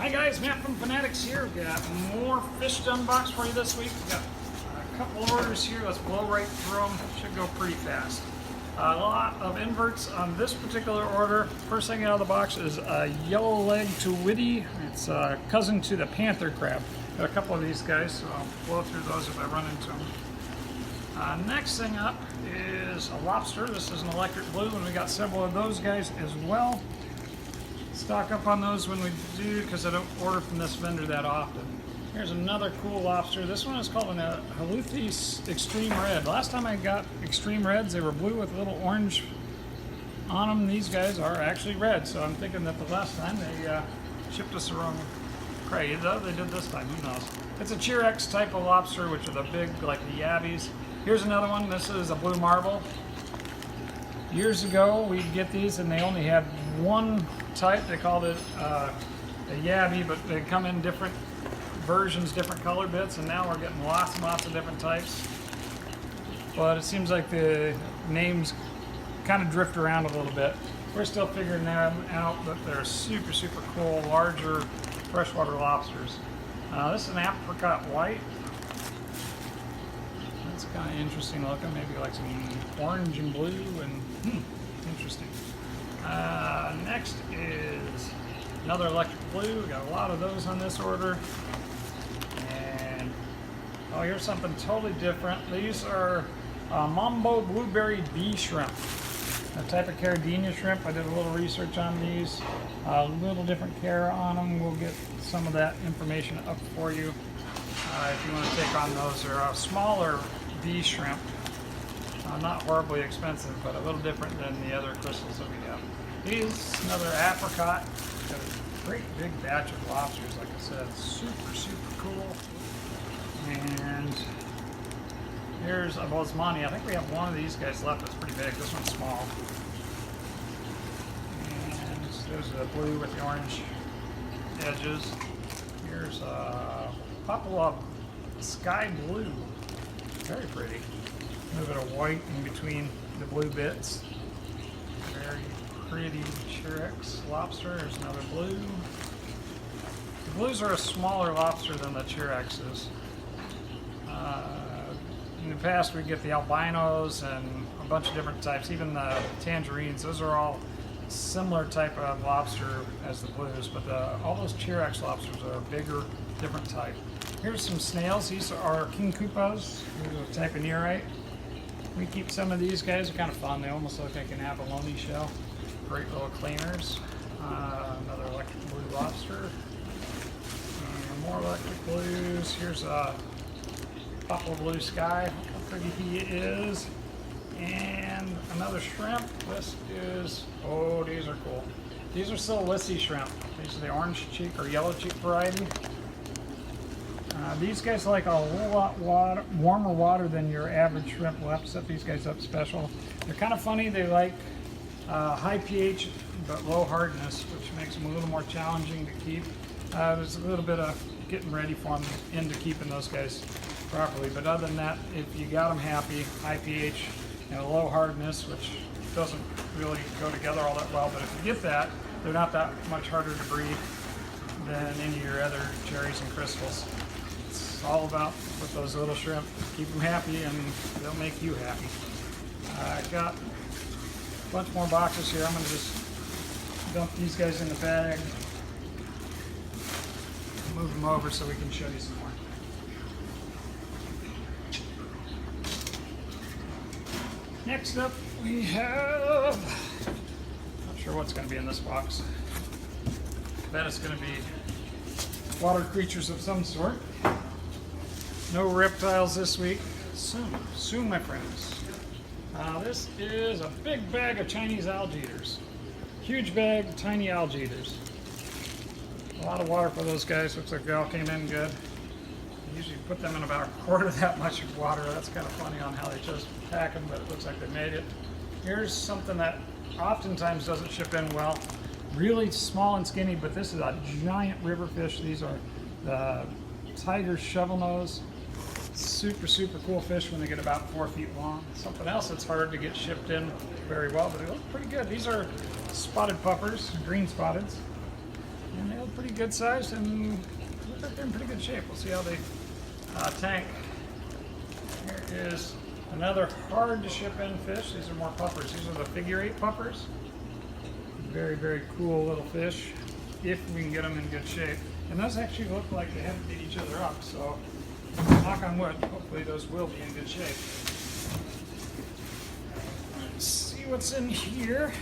Hi guys, Matt from Finatics here. We've got more fish to unbox for you this week. We've got a couple of orders here. Let's blow right through them. Should go pretty fast. A lot of inverts on this particular order. First thing out of the box is a yellow leg tuwiddy. It's a cousin to the panther crab. Got a couple of these guys, so I'll blow through those if I run into them. Next thing up is a lobster. This is an electric blue, and we got several of those guys as well. Stock up on those when we do, because I don't order from this vendor that often. Here's another cool lobster. This one is called a holthuisi extreme red. Last time I got extreme reds, they were blue with a little orange on them. These guys are actually red, so I'm thinking that the last time they shipped us the wrong prey. Though they did this time, who knows? It's a Cherax type of lobster, which are the big, like the yabbies. Here's another one. This is a blue marble. Years ago, we'd get these, and they only had one type. They called it a yabby, but they come in different versions, different color bits, and now we're getting lots and lots of different types. But it seems like the names kind of drift around a little bit. We're still figuring them out, but they're super, super cool, larger freshwater lobsters. This is an apricot white. That's kind of interesting looking, maybe like some orange and blue, and interesting. Next is another electric blue. We got a lot of those on this order. And oh, here's something totally different. These are Mambo blueberry bee shrimp, a type of Caridina shrimp. I did a little research on these. A little different care on them. We'll get some of that information up for you if you want to take on those. They're a smaller bee shrimp. Not horribly expensive, but a little different than the other crystals that we have. Here's another apricot. Got a great big batch of lobsters, like I said. Super, super cool. And here's a boesemani. I think we have one of these guys left that's pretty big. This one's small. And there's the blue with the orange edges. Here's a Papua sky blue. Very pretty. A little bit of white in between the blue bits. Very pretty Cherax lobster. There's another blue. The blues are a smaller lobster than the Cheraxes. In the past, we'd get the albinos and a bunch of different types, even the tangerines. Those are all similar type of lobster as the blues, but all those Cherax lobsters are a bigger, different type. Here's some snails. These are king koopas. Here's a type of nearite. We keep some of these guys. They're kind of fun. They almost look like an abalone shell. Great little cleaners. Another electric blue lobster. And more electric blues. Here's a Papua blue sky. Look how pretty he is. And another shrimp. This is, oh, these are cool. These are holthuisi shrimp. These are the orange cheek or yellow cheek variety. These guys like a whole lot warmer water than your average shrimp. We'll have to set these guys up special. They're kind of funny. They like high pH but low hardness, which makes them a little more challenging to keep. There's a little bit of getting ready for them into keeping those guys properly. But other than that, if you got them happy, high pH and low hardness, which doesn't really go together all that well, but if you get that, they're not that much harder to breed than any of your other cherries and crystals. It's all about with those little shrimp. Keep them happy and they'll make you happy. I got a bunch more boxes here. I'm going to just dump these guys in the bag. Move them over so we can show you some more. Next up we have, not sure what's going to be in this box. I bet it's going to be water creatures of some sort. No reptiles this week. Soon, my friends. This is a big bag of Chinese algae eaters. Huge bag, tiny algae eaters. A lot of water for those guys. Looks like they all came in good. I usually put them in about a quarter that much water. That's kind of funny on how they chose to pack them, but it looks like they made it. Here's something that oftentimes doesn't ship in well. Really small and skinny, but this is a giant river fish. These are the tiger shovel nose. Super, super cool fish when they get about 4 feet long. Something else that's hard to get shipped in very well, but they look pretty good. These are spotted puffers, green spotteds. And they'll pretty good size and look like they're in pretty good shape. We'll see how they tank. Here is another hard to ship in fish. These are more puffers. These are the figure 8 puffers. Very, very cool little fish if we can get them in good shape. And those actually look like they haven't beat each other up, so knock on wood, hopefully those will be in good shape. Let's see what's in here.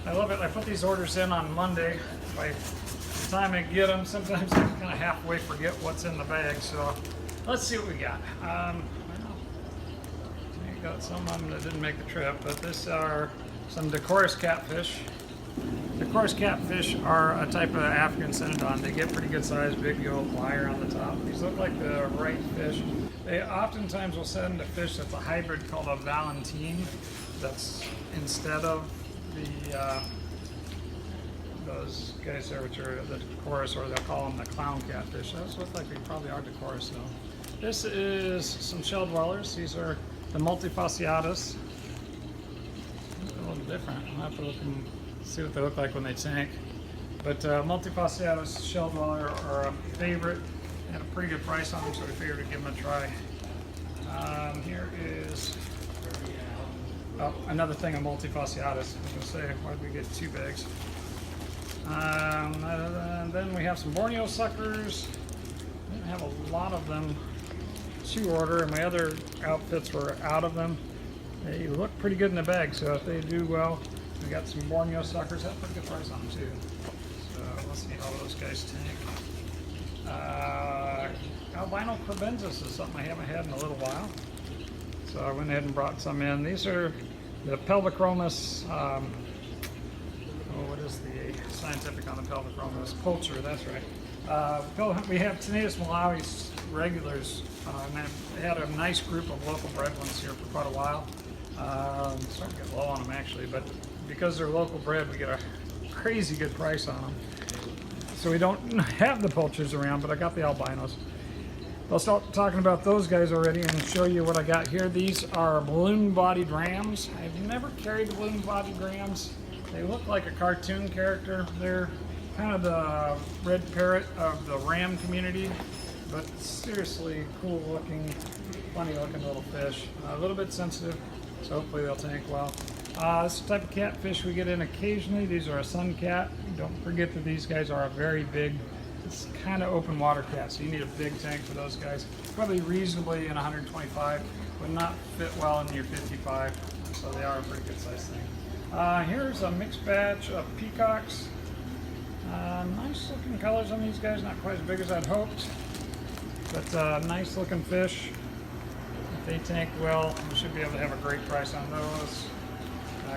I love it. I put these orders in on Monday. By the time I get them, sometimes I kind of halfway forget what's in the bag, so let's see what we got. I got some of them that didn't make the trip, but these are some decorous catfish. Decorous catfish are a type of African Centodon. They get pretty good size, big yellow wire on the top. These look like the right fish. They oftentimes will send a fish that's a hybrid called a Valentine. That's instead of the those guys there, which are the decorous, or they'll call them the clown catfish. Those look like they probably are decorous though. This is some shell dwellers. These are the multifasciatus. A little different. I'll have to look and see what they look like when they tank. But multifasciatus shell dweller are a favorite. They had a pretty good price on them, so we figured we'd give them a try. Here is another thing of multifasciatus. I was going to say, why did we get 2 bags? Then we have some Borneo suckers. I didn't have a lot of them to order, and my other outfits were out of them. They look pretty good in the bag, so if they do well, we got some Borneo suckers. That's a pretty good price on them too. So let's see how those guys tank. Albino Kribensis is something I haven't had in a little while, so I went ahead and brought some in. These are the pelvichromis. What is the scientific on the pelvichromis? Poultry, that's right. We have Tinnitus Malawi's regulars, and I've had a nice group of local bred ones here for quite a while. Starting to get low on them actually, but because they're local bred, we get a crazy good price on them. So we don't have the poultries around, but I got the albinos. I'll start talking about those guys already and show you what I got here. These are balloon-bodied rams. I've never carried balloon-bodied rams. They look like a cartoon character. They're kind of the red parrot of the ram community, but seriously cool looking, funny looking little fish. A little bit sensitive, so hopefully they'll tank well. This is the type of catfish we get in occasionally. These are a sun cat. Don't forget that these guys are a very big, it's kind of open water cat, so you need a big tank for those guys. Probably reasonably in 125, would not fit well in your 55, so they are a pretty good size thing. Here's a mixed batch of peacocks. Nice looking colors on these guys, not quite as big as I'd hoped, but nice looking fish. If they tank well, we should be able to have a great price on those.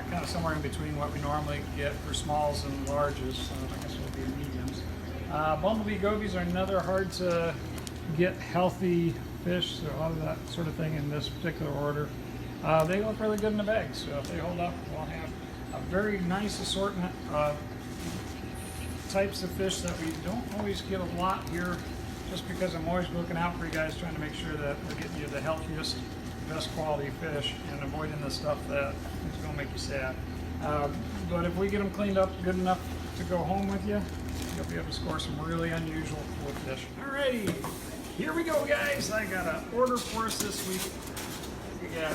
Kind of somewhere in between what we normally get for smalls and larges, so I guess it'll be mediums. Bumble Bee Gobies are another hard to get healthy fish, so a lot of that sort of thing in this particular order. They look really good in the bag, so if they hold up, we'll have a very nice assortment of types of fish that we don't always get a lot here, just because I'm always looking out for you guys, trying to make sure that we're getting you the healthiest, best quality fish and avoiding the stuff that is going to make you sad. But if we get them cleaned up good enough to go home with you, you'll be able to score some really unusual cool fish. Alrighty, here we go guys. I got an order for us this week. We got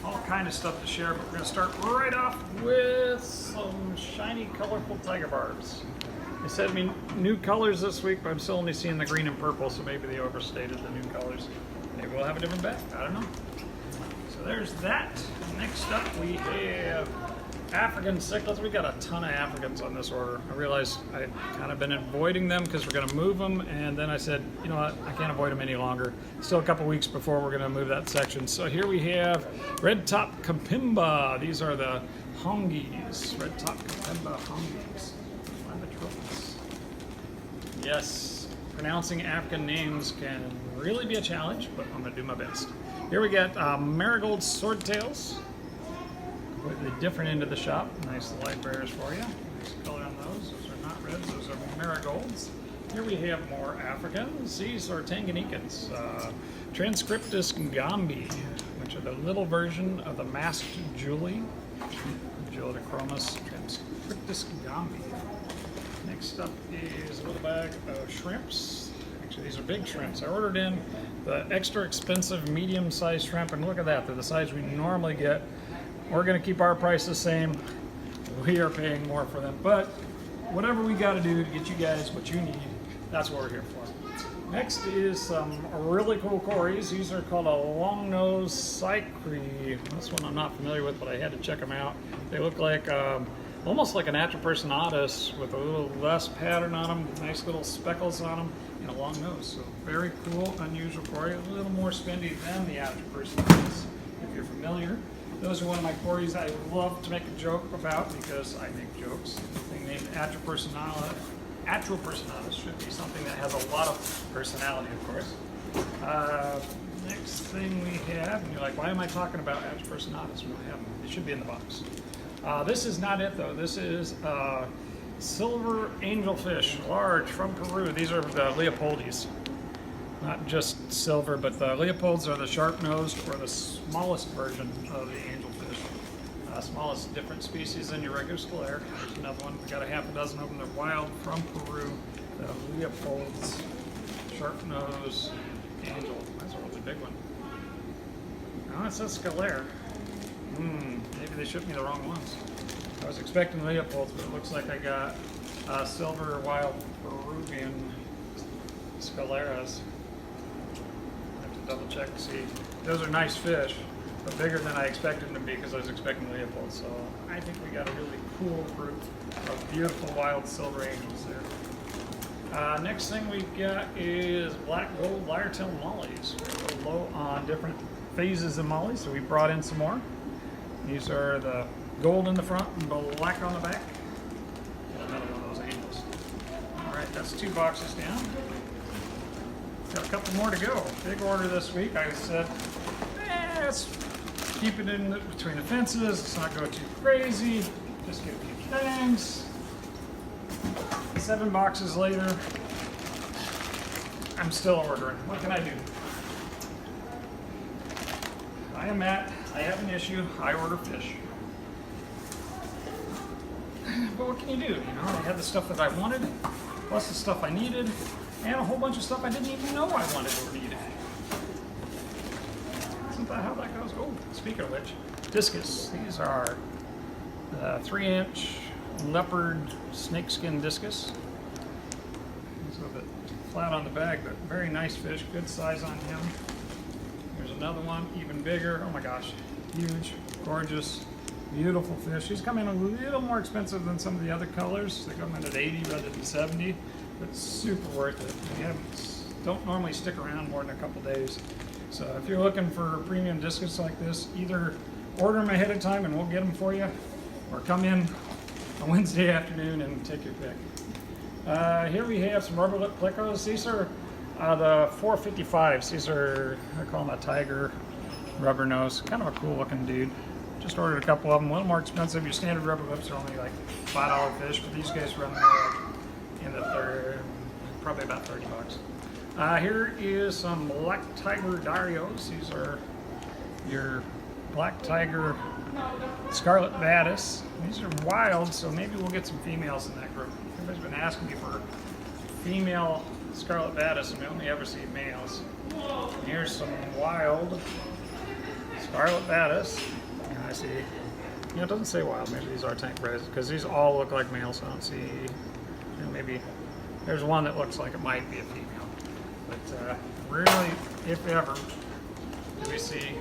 all kind of stuff to share, but we're going to start right off with some shiny, colorful tiger barbs. They sent me new colors this week, but I'm still only seeing the green and purple, so maybe they overstated the new colors. Maybe we'll have a different bag, I don't know. So there's that. Next up we have African cichlids. We got a ton of Africans on this order. I realized I kind of been avoiding them because we're going to move them, and then I said, you know what, I can't avoid them any longer. Still a couple weeks before we're going to move that section. So here we have red top kapimba. These are the hongies. Red top kapimba hongies. Yes, pronouncing African names can really be a challenge, but I'm going to do my best. Here we got marigold swordtails. Completely different end of the shop. Nice light bearers for you. Nice color on those. Those are not reds, those are marigolds. Here we have more Africans. These are Tanganyikans. Transcriptus Gombi, which are the little version of the masked Julie. Julidachromis transcriptus Gombi. Next up is a little bag of shrimps. Actually, these are big shrimps. I ordered in the extra expensive medium-sized shrimp, and look at that. They're the size we normally get. We're going to keep our price the same. We are paying more for them, but whatever we got to do to get you guys what you need, that's what we're here for. Next is some really cool cories. These are called a long-nosed cycri. This one I'm not familiar with, but I had to check them out. They look like almost like an Atropersonatus with a little less pattern on them, nice little speckles on them, and a long nose. So very cool, unusual cory. A little more spendy than the Atropersonatus, if you're familiar. Those are one of my cories I love to make a joke about because I make jokes. The thing named Atropersonatus should be something that has a lot of personality, of course. Next thing we have, and you're like, why am I talking about Atropersonatus? We don't have them. It should be in the box. This is not it though. This is silver angelfish, large, from Peru. These are the Leopoldis. Not just silver, but the Leopolds are the sharp-nosed or the smallest version of the angelfish. Smallest different species than your regular scalare. There's another one. We got a half a dozen of them. They're wild from Peru. The Leopolds, sharp-nosed angel. That's a really big one. Oh, it says scalare. Maybe they shipped me the wrong ones. I was expecting Leopolds, but it looks like I got silver wild Peruvian scaleras. I have to double check to see. Those are nice fish, but bigger than I expected them to be because I was expecting Leopolds. So I think we got a really cool group of beautiful wild silver angels there. Next thing we got is black gold lyre-tail mollies. We're low on different phases of mollies, so we brought in some more. These are the gold in the front and black on the back. Another one of those angels. All right, that's 2 boxes down. Got a couple more to go. Big order this week. I said, let's keep it in between the fences. Let's not go too crazy. Just get a few things. 7 boxes later, I'm still ordering. What can I do? I am Matt. I have an issue. I order fish. But what can you do? You know, I had the stuff that I wanted, plus the stuff I needed, and a whole bunch of stuff I didn't even know I wanted or needed. Isn't that how that goes? Oh, speaking of which, discus. These are the 3-inch leopard snakeskin discus. He's a little bit flat on the bag, but very nice fish. Good size on him. There's another one, even bigger. Oh my gosh, huge, gorgeous, beautiful fish. He's coming a little more expensive than some of the other colors. They come in at 80 rather than 70, but super worth it. They don't normally stick around more than a couple days. So if you're looking for premium discus like this, either order them ahead of time and we'll get them for you, or come in on Wednesday afternoon and take your pick. Here we have some rubber lip plecos. These are the 455s. These are, I call them a tiger rubber nose. Kind of a cool looking dude. Just ordered a couple of them. A little more expensive. Your standard rubber lips are only like $5 fish, but these guys run in the third, probably about 30 bucks. Here is some black tiger darios. These are your black tiger Scarlet Badis. These are wild, so maybe we'll get some females in that group. Everybody's been asking me for female Scarlet Badis, and we only ever see males. And here's some wild Scarlet Badis. And I see, you know, it doesn't say wild. Maybe these are tank bred, because these all look like males. I don't see, you know, maybe there's one that looks like it might be a female. But rarely, if ever, do we see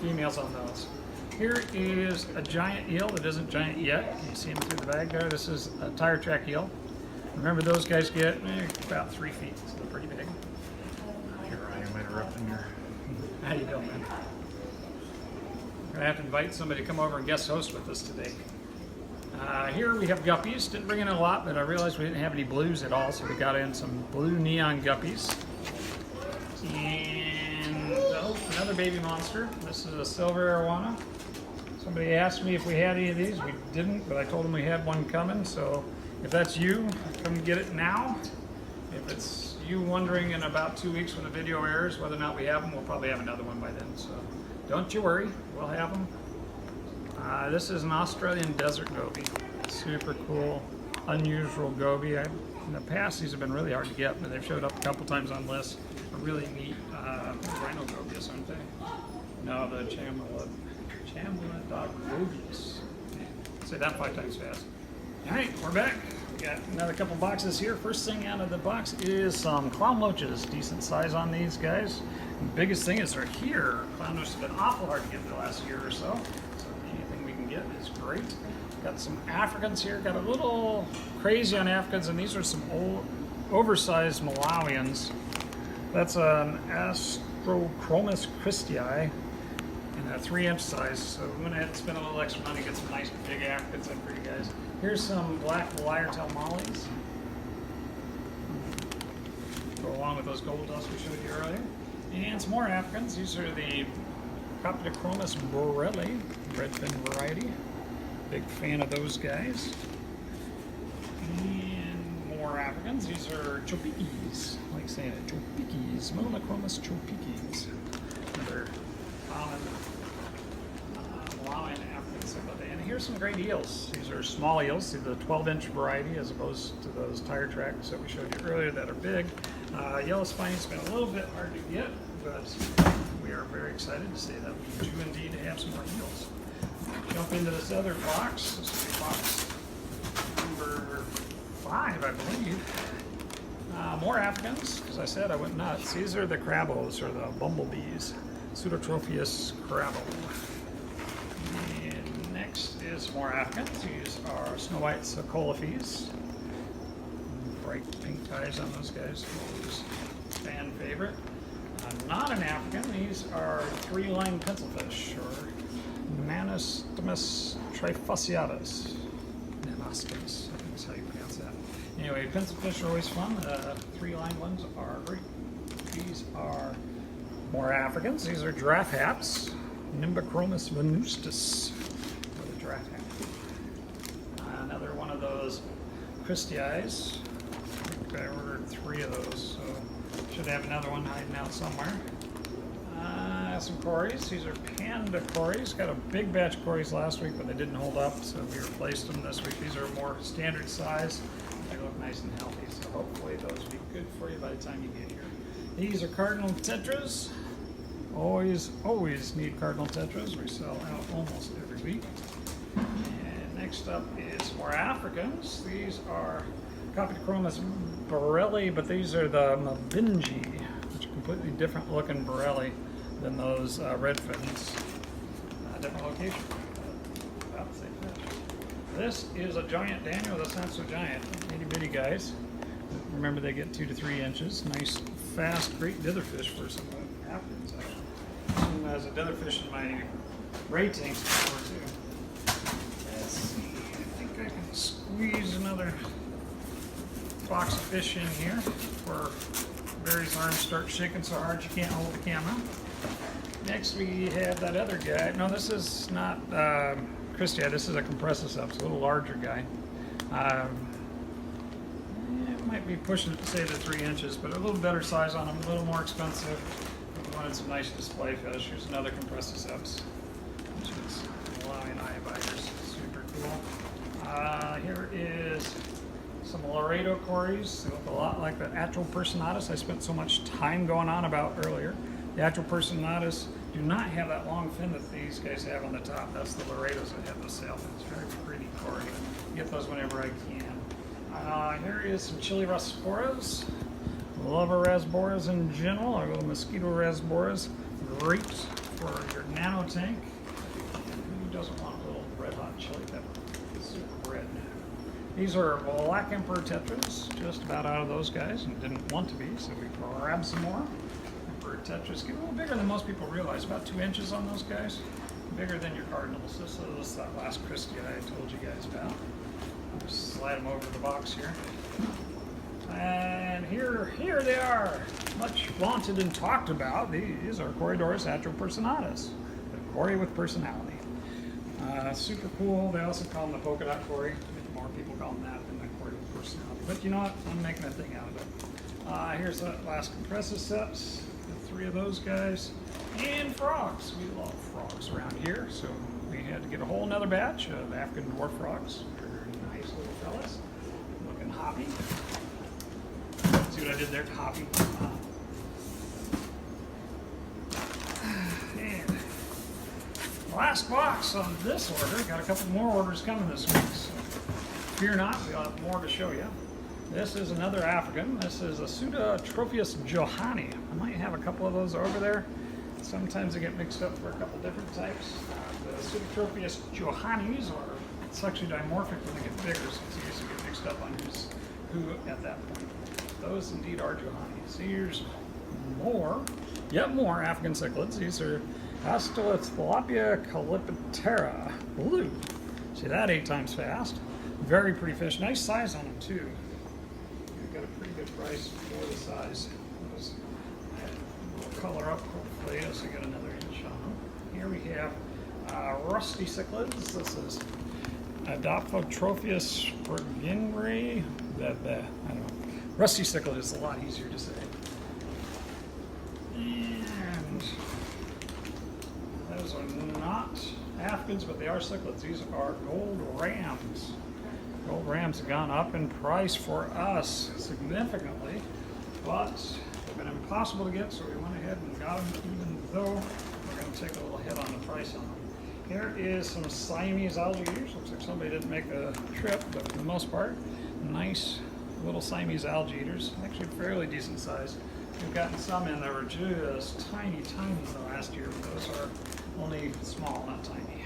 females on those. Here is a giant eel that isn't giant yet. You see him through the bag there. This is a tire track eel. Remember, those guys get about 3 feet, so they're pretty big. Here I am interrupting your. How you doing, man? I'm gonna have to invite somebody to come over and guest host with us today. Here we have guppies. Didn't bring in a lot, but I realized we didn't have any blues at all, so we got in some blue neon guppies. And another baby monster. This is a silver arowana. Somebody asked me if we had any of these. We didn't, but I told them we had one coming, so if that's you, come get it now. If it's you wondering in about 2 weeks when the video airs whether or not we have them, we'll probably have another one by then, so don't you worry, we'll have them. This is an Australian desert goby. Super cool. unusual Goby. In the past, these have been really hard to get, but they've showed up a couple times on lists. A really neat rhino Gobies, aren't they? No, the Chamlet dog Gobies. Say that 5 times fast. All right, we're back. We got another couple boxes here. First thing out of the box is some clown loaches. Decent size on these guys. And the biggest thing is they're here. Clown loaches have been awful hard to get the last year or so. So anything we can get is great. Got some Africans here. Got a little crazy on Africans, and these are some old, oversized Malawians. That's an Astrochromis Christii in a 3-inch size. So we went ahead and spent a little extra money to get some nice big Africans in for you guys. Here's some black lyre-tail mollies. Go along with those gold dust we showed you earlier. And some more Africans. These are the Papidiochromis borelli, redfin variety. Big fan of those guys. And more Africans. These are Chopikis. I like saying it. Chopikis. Monochromis Chopikis. Another common Malawian African symbiote. And here's some great eels. These are small eels. See the 12-inch variety as opposed to those tire tracks that we showed you earlier that are big. Yellow spiny has been a little bit hard to get, but we are very excited to say that we do indeed have some more eels. Jump into this other box. This will be box number 5, I believe. More Africans, as I said, I went nuts. These are the crabos, or the bumblebees. Pseudotropheus crabo. And next is more Africans. These are Snow White Socolophes. Bright pink eyes on those guys. Always fan favorite. Not an African. These are 3-line pencilfish, or Manistomus trifasciatus. Nanostomus, I think is how you pronounce that. Anyway, pencilfish are always fun. 3-line ones are great. These are more Africans. These are giraffe hats. Nimbochromis venustus, or the giraffe hat. Another one of those Christii. I think I ordered 3 of those, so should have another one hiding out somewhere. Some Corys. These are panda Corys. Got a big batch of Corys last week, but they didn't hold up, so we replaced them this week. These are more standard size. They look nice and healthy, so hopefully those will be good for you by the time you get here. These are cardinal tetras. Always need cardinal tetras. We sell out almost every week. And next up is more Africans. These are Papidiochromis borelli, but these are the Mabingi, which are completely different looking borelli than those red fins. Different location. About the same fish. This is a giant Daniel. That's not so giant. Itty bitty guys. Remember, they get 2 to 3 inches. Nice, fast, great ditherfish for some Africans. Actually, as a ditherfish in my ray tanks before too. Let's see. I think I can squeeze another box of fish in here before Barry's arms start shaking so hard you can't hold the camera. Next we have that other guy. No, this is not Christii. This is a Compressus, a little larger guy. It might be pushing it to say the 3 inches, but a little better size on them, a little more expensive. If you wanted some nice display fish, here's another Compressus, which is Malawian eye biters. Super cool. Here is some Loreto Corys. They look a lot like the Atropersonatus I spent so much time going on about earlier. The Atropersonatus do not have that long fin that these guys have on the top. That's the Loretos that have the sail fins. Very pretty Cory. Get those whenever I can. Here is some Chili Rasboras. Love Rasboras in general. Our little mosquito Rasboras. Great for your nano tank. Who doesn't want a little red hot chili pepper? It's super red. These are Black Emperor Tetras. Just about out of those guys and didn't want to be, so we grabbed some more. Emperor Tetras get a little bigger than most people realize. About 2 inches on those guys. Bigger than your cardinals. This is that last Christie I told you guys about. I'll just slide them over the box here. And here they are. Much wanted and talked about. These are Corydoras atropersonatus. The Cory with personality. Super cool. They also call them the Polka Dot Cory. More people call them that than the Cory with personality. But you know what? I'm making a thing out of it. Here's that last Compressus sets. 3 of those guys. And frogs. We love frogs around here. So we had to get a whole nother batch of African dwarf frogs. Very nice little fellas. copy. See what I did there? Copy. And last box on this order. Got a couple more orders coming this week. So fear not, we'll have more to show you. This is another African. This is a Pseudotropheus johani. I might have a couple of those over there. Sometimes they get mixed up for a couple different types. The Pseudotropheus johanis are sexually dimorphic when they get bigger, so it's easy to get mixed up on who's who at that point. Those indeed are johanis. Here's more, yet more African cichlids. These are Astilopithecus calipitera blue. See that 8 times fast. Very pretty fish. Nice size on them too. You've got a pretty good price for the size. We'll color up hopefully as we get another inch on them. Here we have rusty cichlids. This is Adoptotropheus bergingri. I don't know. Rusty cichlid is a lot easier to say. And those are not Africans, but they are cichlids. These are gold rams. Gold rams have gone up in price for us significantly, but they've been impossible to get, so we went ahead and got them, even though we're going to take a little hit on the price on them. Here is some Siamese alligators. Looks like somebody didn't make a trip, but for the most part, nice little Siamese alligators. Actually fairly decent size. We've gotten some in that were just tiny the last year, but those are only small, not tiny.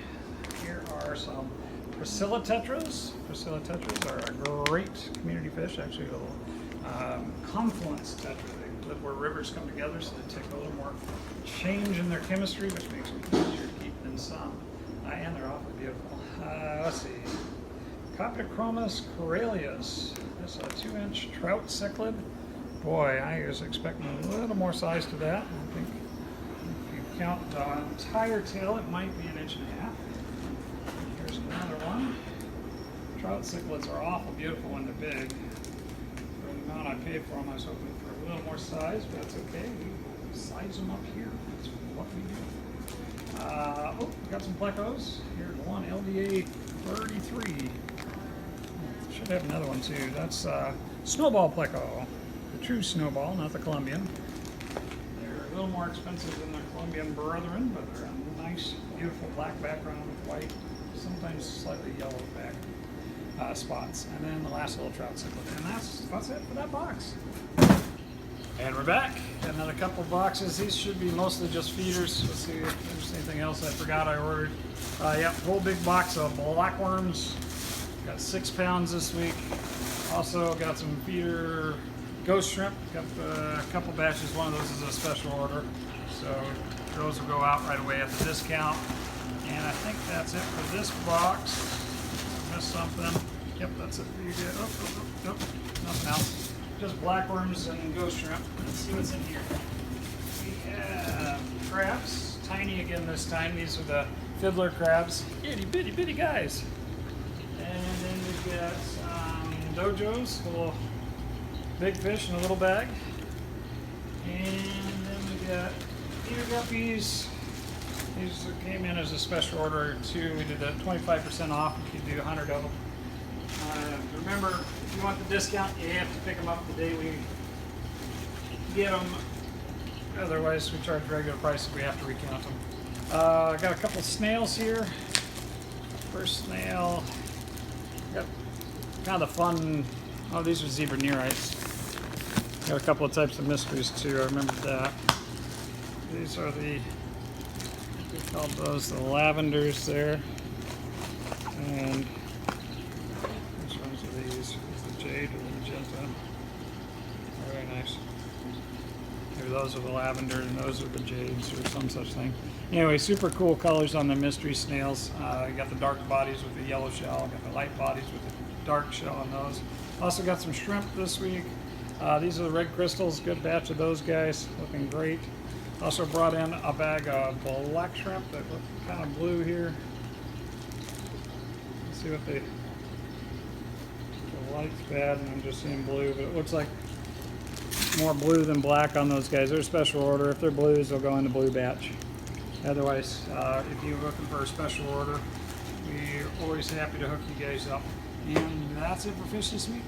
Here are some Priscilla tetras. Priscilla tetras are a great community fish, actually a little confluence tetra. They live where rivers come together, so they take a little more change in their chemistry, which makes them easier to keep than some. And they're awfully beautiful. Let's see. Coptochromis corellius. That's a 2-inch trout cichlid. Boy, I was expecting a little more size to that. I think if you count the entire tail, it might be 1.5 inches. Here's another one. Trout cichlids are awful beautiful when they're big. For the amount I paid for them, I was hoping for a little more size, but that's okay. We size them up here. That's what we do. We got some plecos. Here's one, LDA 33. Should have another one too. That's snowball pleco. The true snowball, not the Colombian. They're a little more expensive than their Colombian brethren, but they're a nice, beautiful black background with white, sometimes slightly yellow back spots. And then the last little trout cichlid. And that's it for that box. And we're back. Got another couple boxes. These should be mostly just feeders. Let's see if there's anything else I forgot I ordered. Yep, whole big box of blackworms. Got 6 pounds this week. Also got some feeder ghost shrimp. Got a couple batches. One of those is a special order. So those will go out right away at the discount. And I think that's it for this box. Missed something. Yep, that's it for you guys. Oh, nothing else. Just blackworms and ghost shrimp. Let's see what's in here. We have crabs. Tiny again this time. These are the fiddler crabs. Itty bitty guys. And then we've got some dojos, little big fish in a little bag. And then we got feeder guppies. These came in as a special order too. We did a 25% off if you do 100 of them. Remember, if you want the discount, you have to pick them up the day we get them. Otherwise, we charge regular prices. We have to recount them. I got a couple snails here. First snail. Got kind of the fun. Oh, these are zebra nearites. Got a couple of types of mysteries too. I remember that. These are the, we called those the lavenders there. And which ones are these? Is the jade or the magenta? Very nice. Maybe those are the lavender and those are the jades or some such thing. Anyway, super cool colors on the mystery snails. You got the dark bodies with the yellow shell. Got the light bodies with the dark shell on those. Also got some shrimp this week. These are the red crystals. Good batch of those guys. Looking great. Also brought in a bag of black shrimp that look kind of blue here. Let's see what the light's bad and I'm just seeing blue, but it looks like more blue than black on those guys. They're a special order. If they're blues, they'll go in the blue batch. Otherwise, if you're looking for a special order, we're always happy to hook you guys up. And that's it for Fish this week.